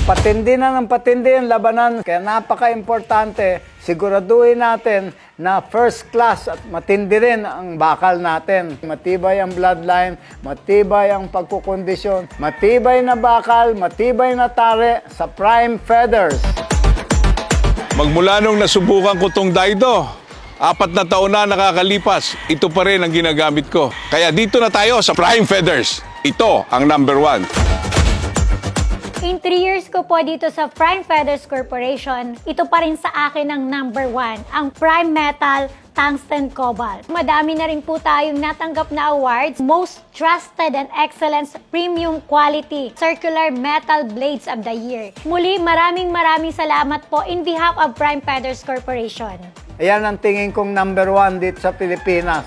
Patindi na ng patindi ang labanan. Kaya napaka-importante, siguraduhin natin na first class at matindi rin ang bakal natin. Matibay ang bloodline, matibay ang pagkukondisyon, matibay na bakal, matibay na tare sa Prime Feathers. Magmula nung nasubukan ko tong Daido, 4 na taon na nakakalipas, ito pa rin ang ginagamit ko. Kaya dito na tayo sa Prime Feathers. Ito ang number 1. In 3 years ko po dito sa Prime Feathers Corporation, ito pa rin sa akin ang number 1, ang Prime Metal Tungsten Cobalt. Madami na rin po tayong natanggap na awards, Most Trusted and Excellence Premium Quality Circular Metal Blades of the Year. Muli, maraming salamat po in behalf of Prime Feathers Corporation. Ayan ang tingin kong number 1 dito sa Pilipinas.